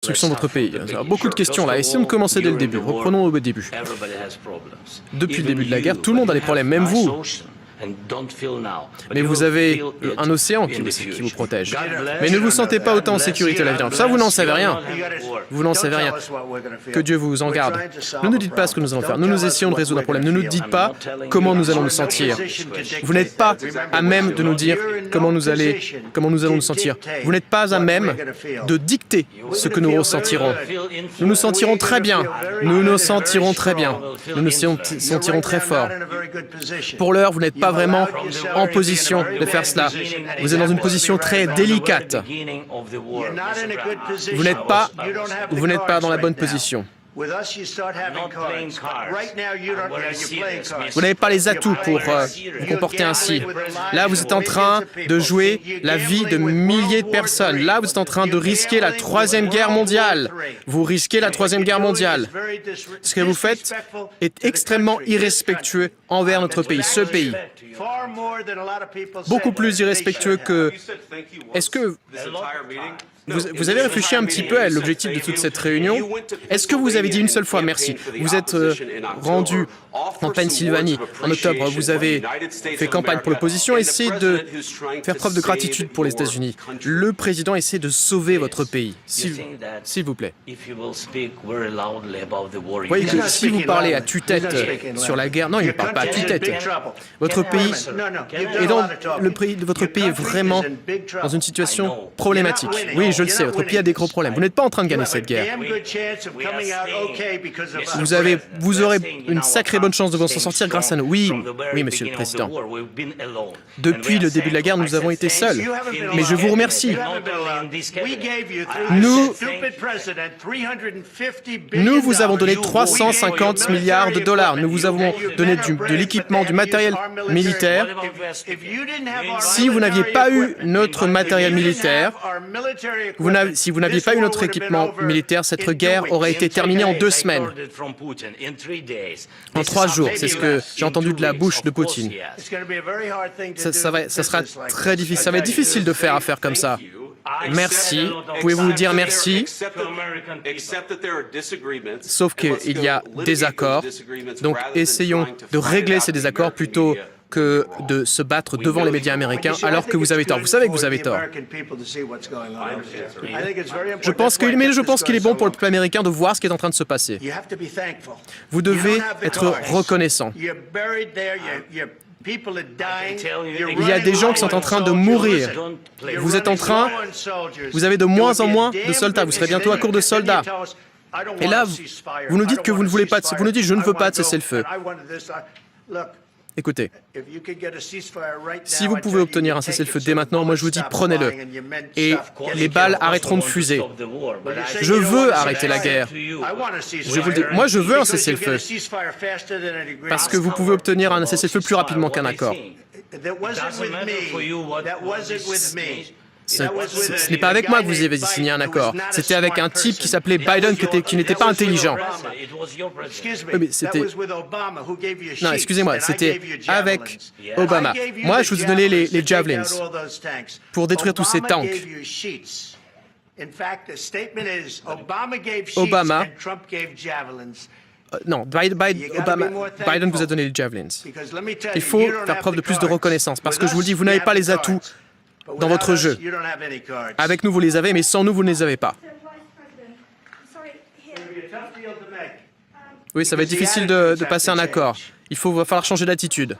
Construction de votre pays. Il y a beaucoup de questions là. Essayons de commencer dès le début. Reprenons au début. Depuis le début de la guerre, tout le monde a des problèmes, même vous. Mais vous avez un océan qui vous protège. Mais ne vous sentez pas autant en sécurité là-dedans. Ça, vous n'en savez rien. Vous n'en savez rien. Que Dieu vous en garde. Ne nous dites pas ce que nous allons faire. Nous essayons de résoudre un problème. Ne nous dites pas comment nous allons nous sentir. Vous n'êtes pas à même de nous dire comment nous allons nous sentir. Vous n'êtes pas à même de dicter ce que nous ressentirons. Nous nous sentirons très bien. Nous nous sentirons très bien. Nous nous sentirons très fort. Pour l'heure, vous n'êtes pas vraiment en position de faire cela. Vous êtes dans une position très délicate. Vous n'êtes pas dans la bonne position. Vous n'avez pas les atouts pour vous comporter ainsi. Là, vous êtes en train de jouer la vie de milliers de personnes. Là, vous êtes en train de risquer la Troisième Guerre mondiale. Vous risquez la Troisième Guerre mondiale. Ce que vous faites est extrêmement irrespectueux envers notre pays, ce pays. Beaucoup plus irrespectueux que... Est-ce que... Vous avez réfléchi un petit peu à l'objectif de toute cette réunion. Est-ce que vous avez dit une seule fois merci? Vous êtes rendu en Pennsylvanie en octobre. Vous avez fait campagne pour l'opposition. Essayez de faire preuve de gratitude pour les États-Unis. Le président essaie de sauver votre pays. S'il vous plaît. Vous voyez que si vous parlez à tue-tête sur la guerre... Non, il ne parle pas à tue-tête. Votre pays est vraiment dans une situation problématique. Oui, je le sais, votre pays a des gros problèmes. Vous n'êtes pas en train de gagner cette guerre. Vous aurez une sacrée bonne chance de vous en sortir grâce à nous. Oui, Monsieur le Président. Depuis le début de la guerre, nous avons été seuls. Mais je vous remercie. Nous vous avons donné 350 milliards de dollars. Nous vous avons donné de l'équipement, du matériel militaire. Si vous n'aviez pas eu notre matériel militaire, si vous n'aviez pas eu notre équipement militaire, cette guerre aurait été terminée en 2 semaines. En 3 jours, c'est ce que j'ai entendu de la bouche de Poutine. Ça sera très difficile. Ça va être difficile de faire affaire comme ça. Merci. Pouvez-vous dire merci? Sauf qu'il y a des accords. Donc, essayons de régler ces désaccords plutôt que de se battre devant les médias américains alors que vous avez tort. Vous savez que vous avez tort. Je pense qu'il est bon pour le peuple américain de voir ce qui est en train de se passer. Vous devez être reconnaissant. Il y a des gens qui sont en train de mourir. Vous avez de moins en moins de soldats. Vous serez bientôt à court de soldats. Et là, vous nous dites que vous ne voulez pas de... Vous nous dites, je ne veux pas de cessez-le-feu. Écoutez, si vous pouvez obtenir un cessez-le-feu dès maintenant, moi je vous dis, prenez-le. Et les balles arrêteront de fuser. Je veux arrêter la guerre. Je vous le dis, moi je veux un cessez-le-feu. Parce que vous pouvez obtenir un cessez-le-feu plus rapidement qu'un accord. Ce n'est pas avec moi que vous avez signé un accord. C'était avec un type qui s'appelait Biden, qui n'était pas intelligent. Oui, mais c'était... Non, excusez-moi, c'était avec Obama. Moi, je vous ai donné les Javelins pour détruire tous ces tanks. Obama... Non, Biden vous a donné les Javelins. Il faut faire preuve de plus de reconnaissance, parce que je vous le dis, vous n'avez pas les atouts dans votre jeu. Avec nous, vous les avez, mais sans nous, vous ne les avez pas. Oui, ça va être difficile de passer un accord. Va falloir changer d'attitude.